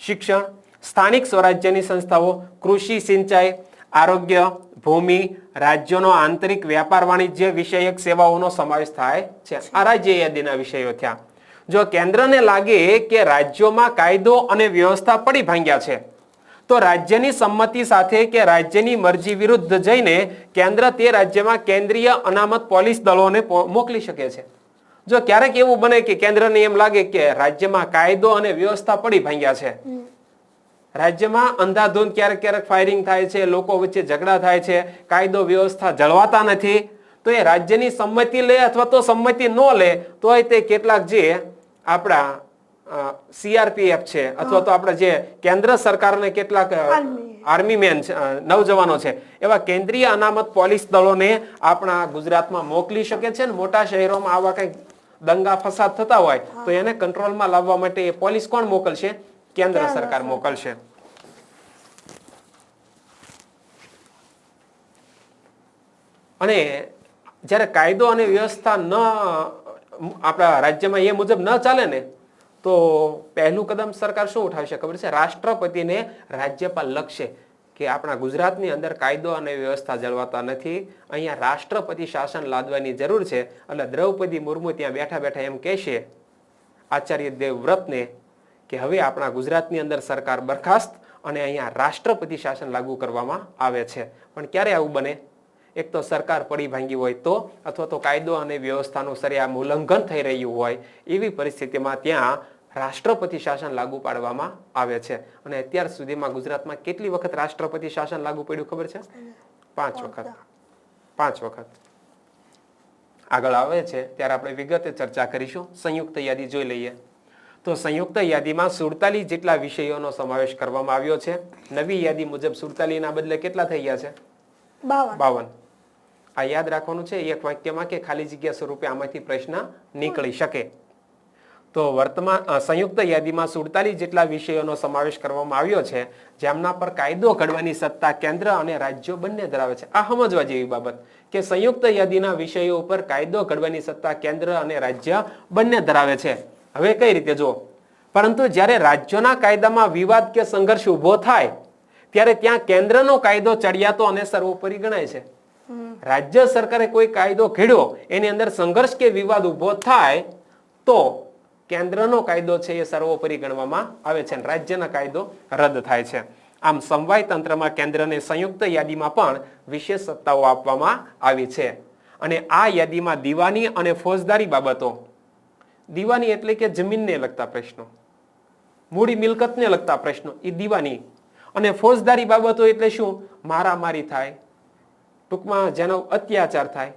[SPEAKER 1] શિક્ષણ, સ્થાનિક સ્વરાજ્યની સંસ્થાઓ, કૃષિ, સિંચાઈ, આરોગ્ય, ભૂમિ, રાજ્યોનો આંતરિક વ્યાપાર વાણિજ્ય વિષયક સેવાઓનો સમાવેશ થાય છે. આ રાજ્ય યાદીના વિષયો થયા. જો કેન્દ્રને લાગે કે રાજ્યોમાં કાયદો અને વ્યવસ્થા પડી ભાંગ્યા છે તો રાજ્યની સંમતિ સાથે કે રાજ્યની મરજી વિરુદ્ધ જઈને કેન્દ્ર તે રાજ્યમાં કેન્દ્રીય અનામત પોલીસ દળોને મોકલી શકે છે. જો ક્યારેક એવું બને કે કેન્દ્રને એમ લાગે કે રાજ્યમાં કાયદો અને વ્યવસ્થા પડી ભાંગ્યા છે, રાજ્યમાં અંધાધૂંધ ક્યારેક ફાયરિંગ થાય છે, લોકો વચ્ચે ઝઘડા થાય છે, કાયદો વ્યવસ્થા જળવાતા નથી, તો એ રાજ્યની સંમતિ લે અથવા તો સંમતિ ન લે તોય તે કેટલાક જે આપણા CRPF છે અથવા તો આપણા જે કેન્દ્ર સરકારને કેટલાક આર્મી મેન નવજવાનો છે એવા કેન્દ્રીય અનામત પોલીસ દળોને આપણા ગુજરાતમાં મોકલી શકે છે. ને મોટા શહેરોમાં આવા કઈ દંગા ફસાદ થતા હોય તો એને કંટ્રોલમાં લાવવા માટે એ પોલીસ કોણ મોકલશે? કેન્દ્ર સરકાર મોકલશે. અને જ્યારે કાયદો અને વ્યવસ્થા ન આપણા રાજ્યમાં એ મુજબ ન ચાલે ને તો પહેલું કદમ સરકાર શું ઉઠાવશે ખબર છે? રાષ્ટ્રપતિને રાજ્યપાલ લખશે કે આપણા ગુજરાતની અંદર કાયદો અને વ્યવસ્થા જળવાતા નથી, અહીંયા રાષ્ટ્રપતિ શાસન લાદવાની જરૂર છે. એટલે દ્રૌપદી મુર્મુ ત્યાં બેઠા બેઠા એમ કહેશે આચાર્ય દેવવ્રતને કે હવે આપણા ગુજરાતની અંદર સરકાર બરખાસ્ત અને અહીંયા રાષ્ટ્રપતિ શાસન લાગુ કરવામાં આવે છે. પણ ક્યારે આવું બને? એક તો સરકાર પડી ભાંગી હોય તો, અથવા તો કાયદો અને વ્યવસ્થાનું સરેઆમ ઉલ્લંઘન થઈ રહ્યું હોય એવી પરિસ્થિતિમાં ત્યાં રાષ્ટ્રપતિ શાસન લાગુ પાડવામાં આવે છે. અને અત્યાર સુધીમાં ગુજરાતમાં કેટલી વખત રાષ્ટ્રપતિ શાસન લાગુ પડ્યું ખબર છે? 5 વખત. 5 વખત. આગળ આવે છે ત્યારે આપણે વિગતે ચર્ચા કરીશું. સંયુક્ત યાદી જોઈ લઈએ તો સંયુક્ત યાદીમાં 47 જેટલા વિષયોનો સમાવેશ કરવામાં આવ્યો છે. નવી યાદી મુજબ 47 ના બદલે કેટલા થઈ ગયા છે? 52. આ યાદ રાખવાનું છે એક વાક્યમાં કે ખાલી જગ્યા સ્વરૂપે આમાંથી પ્રશ્ન નીકળી શકે. તો વર્તમાન સંયુક્ત યાદીમાં 47 જેટલા વિષયોનો સમાવેશ કરવામાં આવ્યો છે જેમના પર કાયદો ઘડવાની સત્તા કેન્દ્ર અને રાજ્યો બંને ધરાવે છે. આ સમજવા જેવી બાબત કે સંયુક્ત યાદીના વિષયો ઉપર કાયદો ઘડવાની સત્તા કેન્દ્ર અને રાજ્ય બંને ધરાવે છે. હવે કઈ રીતે જો, પરંતુ જ્યારે રાજ્યોના કાયદામાં વિવાદ કે સંઘર્ષ ઉભો થાય ત્યારે ત્યાં કેન્દ્રનો કાયદો ચડિયાતો અને સર્વોપરી ગણાય છે. રાજ્ય સરકારે કોઈ કાયદો ઘડ્યો એની અંદર સંઘર્ષ કે વિવાદ ઉભો થાય તો કેન્દ્રનો કાયદો છે એ સર્વોપરી ગણવામાં આવે છે અને રાજ્યના કાયદો રદ થાય છે. આમ સમવાય તંત્રમાં કેન્દ્રને સંયુક્ત યાદીમાં પણ વિશેષ સત્તાઓ આપવામાં આવી છે. અને આ યાદીમાં દીવાની અને ફોજદારી બાબતો, દીવાની એટલે કે જમીનને લગતા પ્રશ્નો, મૂડી મિલકતને લગતા પ્રશ્નો એ દીવાની. અને ફોજદારી બાબતો એટલે શું? મારામારી થાય, ટૂંકમાં જેનો અત્યાચાર થાય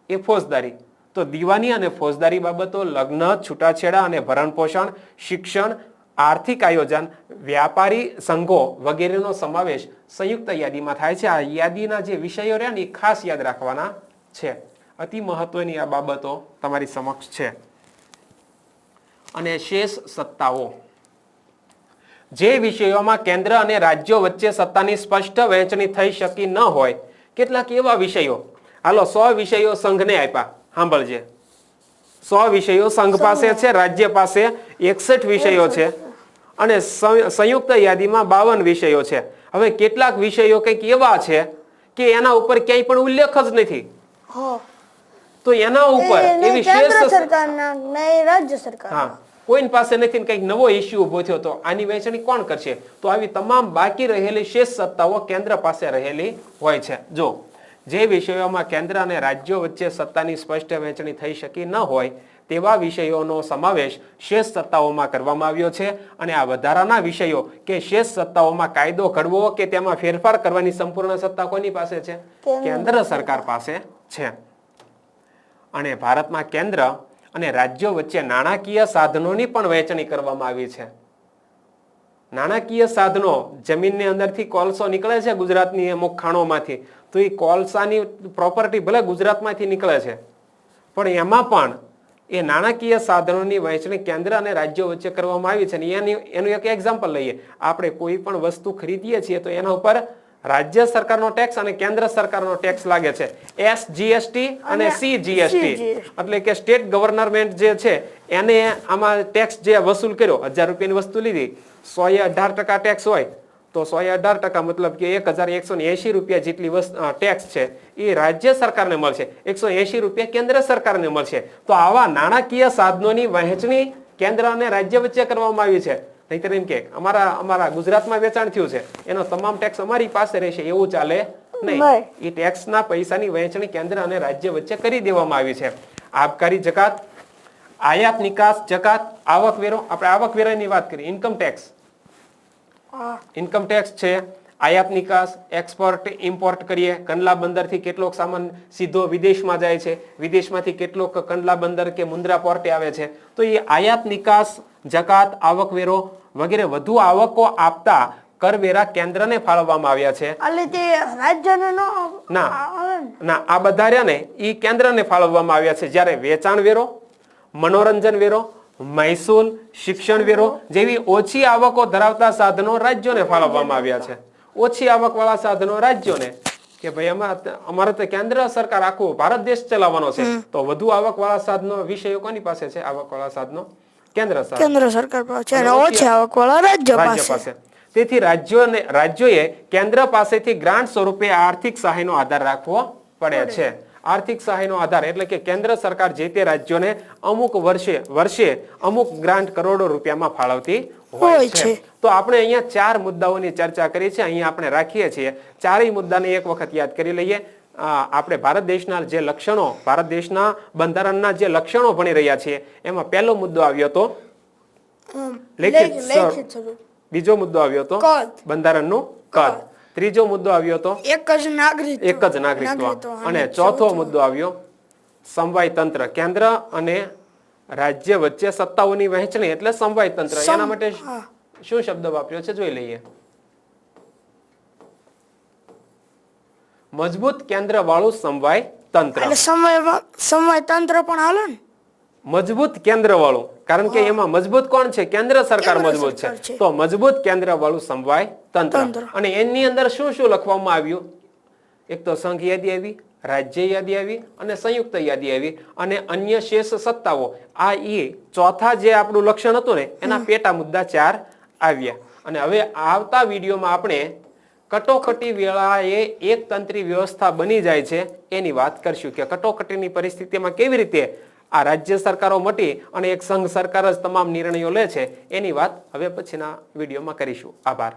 [SPEAKER 1] એ ફોજદારી. તો દીવાની અને ફોજદારી બાબતો, લગ્ન, છૂટાછેડા અને ભરણ પોષણ, શિક્ષણ, આર્થિક આયોજન, વ્યાપારી સંઘો વગેરેનો સમાવેશ સંયુક્ત યાદીમાં થાય છે. આ યાદીના જે વિષયો રહ્યા ને એ ખાસ યાદ રાખવાના છે. અતિ મહત્વની આ બાબતો તમારી સમક્ષ છે. અને શેષ સત્તાઓ, જે વિષયોમાં કેન્દ્ર અને રાજ્યો વચ્ચે સત્તાની સ્પષ્ટ વહેંચણી થઈ શકી ન હોય, કેટલાક એવા વિષયો, હાલો 100 વિષયો સંઘને આપ્યા, સાંભળજે, 100 વિષયો સંઘ પાસે છે, રાજ્ય પાસે 61 વિષયો છે અને સંયુક્ત યાદીમાં 52 વિષયો છે. હવે કેટલાક વિષયો કંઈક એવા છે કે એના ઉપર ક્યાંય પણ ઉલ્લેખ જ નથી, તો એના ઉપર એવી
[SPEAKER 2] કેન્દ્ર સરકારના નહીં રાજ્ય સરકાર,
[SPEAKER 1] હા, કોઈની પાસે નથી, કંઈક નવો ઇસ્યુ ઉભો થયો તો આની વહેંચણી કોણ કરશે? તો આવી તમામ બાકી રહેલી શેષ સત્તાઓ કેન્દ્ર પાસે રહેલી હોય છે. જો જે વિષયોમાં કેન્દ્ર અને રાજ્યો વચ્ચે સત્તાની સ્પષ્ટ વહેંચણી થઈ શકી ન હોય તેવા વિષયોનો સમાવેશ શેષ સત્તાઓમાં કરવામાં આવ્યો છે. અને આ વધારાના વિષયો કે શેષ સત્તાઓમાં કાયદો ઘડવો કે તેમાં ફેરફાર કરવાની સંપૂર્ણ સત્તા કોની પાસે છે? કેન્દ્ર સરકાર પાસે છે. અને ભારતમાં કેન્દ્ર અને રાજ્યો વચ્ચે નાણાકીય સાધનોની પણ વહેંચણી કરવામાં આવી છે. નાણાકીય સાધનો, જમીનની અંદરથી કોલસો નીકળે છે ગુજરાતની અમુક ખાણોમાંથી, તો એ કોલસાની પ્રોપર્ટી ભલે ગુજરાતમાંથી નીકળે છે, પણ એમાં પણ એ નાણાકીય સાધનોની વહેંચણી કેન્દ્ર અને રાજ્યો વચ્ચે કરવામાં આવી છે. એનું એક એક્ઝામ્પલ લઈએ. આપણે કોઈ પણ વસ્તુ ખરીદીએ છીએ તો એના ઉપર રાજ્ય સરકારનો ટેક્સ અને કેન્દ્ર સરકારનો ટેક્સ લાગે છે. SGST અને CGST, એટલે કે સ્ટેટ ગવર્નમેન્ટ જે છે એને આમાં ટેક્સ જે વસૂલ કર્યો, 1000 રૂપિયાની વસ્તુ લીધી, 118% ટેક્સ હોય તો 118% મતલબ કે 1180 રૂપિયા જેટલી ટેક્સ છે એ રાજ્ય સરકારને મળશે, 180 રૂપિયા કેન્દ્ર સરકારને મળશે. તો આવા નાણાકીય સાધનોની વહેંચણી કેન્દ્ર અને રાજ્ય વચ્ચે કરવામાં આવી છે. નહીતર એમ કે અમારા ગુજરાતમાં વેચાણ થયું છે એનો તમામ ટેક્સ અમારી પાસે રહેશે, એવું ચાલે નહીં. એ ટેક્સના પૈસાની વહેંચણી કેન્દ્ર અને રાજ્ય વચ્ચે કરી દેવામાં આવી છે. આબકારી જકાત, આયાત નિકાસ જકાત, આવકવેરો, આપણે આવકવેરાની વાત કરીએ, ઇન્કમ ટેક્સ, ઇન્કમ ટેક્સ છે, આયાત નિકાસ, એક્સપોર્ટ ઇમ્પોર્ટ કરીએ, કંડલા બંદરથી કેટલોક સામાન સીધો વિદેશમાં જાય છે, વિદેશમાંથી કેટલોક કંડલા બંદર કે મુન્દ્રા પોર્ટે આવે છે, તો એ આયાત નિકાસ, જકાત, આવકવેરો વગેરે વધુ આવકો આપતા કરવેરા કેન્દ્રને ફાળવવામાં આવ્યા છે. ના, આ બધા રહ્યા ને એ કેન્દ્રને ફાળવવામાં આવ્યા છે. જ્યારે વેચાણ વેરો, મનોરંજન વેરો, મહેસૂલ, શિક્ષણ વેરો જેવી ઓછી આવકો ધરાવતા સાધનો રાજ્યોને ફાળવવામાં આવ્યા છે. ઓછી આવક વાળા સાધનો રાજ્યોને, કે ભાઈ અમારે તો કેન્દ્ર સરકાર આખું ભારત દેશ ચલાવવાનો છે, તો વધુ આવક વાળા સાધનો વિષયો કોની પાસે છે? આવક વાળા સાધનો કેન્દ્ર સરકાર પાસે અને ઓછી આવક વાળા રાજ્ય પાસે. તેથી રાજ્યોએ કેન્દ્ર પાસેથી ગ્રાન્ટ સ્વરૂપે આર્થિક સહાયનો આધાર રાખવો પડે છે. આર્થિક સહાયનો આધાર એટલે કે કેન્દ્ર સરકાર જે તે રાજ્યોને અમુક વર્ષે અમુક ગ્રાન્ટ કરોડો રૂપિયામાં ફાળવતી હોય છે. તો આપણે અહીંયા 4 મુદ્દાઓની ચર્ચા કરી છે, અહીંયા આપણે રાખીએ છીએ. 4 મુદ્દાને એક વખત યાદ કરી લઈએ. આપણે ભારત દેશના જે લક્ષણો, ભારત દેશના બંધારણના જે લક્ષણો ભણી રહ્યા છીએ એમાં પહેલો મુદ્દો આવ્યો હતો લેખિત સ્વરૂપ, બીજો મુદ્દો આવ્યો હતો બંધારણનું કદ, ત્રીજો મુદ્દો આવ્યો હતો એક જ નાગરિકત્વ, અને ચોથો મુદ્દો આવ્યો સમવાય તંત્ર, કેન્દ્ર અને રાજ્ય વચ્ચે સત્તાઓની વહેંચણી એટલે સમવાય તંત્ર. એના માટે શું શબ્દ વાપર્યો છે જોઈ લઈએ. મજબૂત કેન્દ્ર વાળું સમવાય તંત્ર.
[SPEAKER 2] સમવાય તંત્ર પણ હાલે ને,
[SPEAKER 1] મજબૂત કેન્દ્ર વાળું, કારણ કે એમાં મજબૂત કોણ છે? કેન્દ્ર સરકાર મજબૂત છે, તો મજબૂત કેન્દ્ર વાળું સમવાય તંત્ર. અને એની અંદર શું શું લખવામાં આવ્યું? એક તો સંઘ યાદી આવી, રાજ્ય યાદી આવી અને સંયુક્ત યાદી આવી અને અન્ય શેષ સત્તાઓ. આ ચોથા જે આપણું લક્ષણ હતું ને એના પેટા મુદ્દા 4 આવ્યા. અને હવે આવતા વિડીયોમાં આપણે કટોકટી વેળાએ એક તંત્રી વ્યવસ્થા બની જાય છે એની વાત કરશું, કે કટોકટીની પરિસ્થિતિમાં કેવી રીતે આ રાજ્ય સરકારો મટી અને એક સંઘ સરકાર જ તમામ નિર્ણયો લે છે એની વાત હવે પછીના વિડીયોમાં કરીશું. આભાર.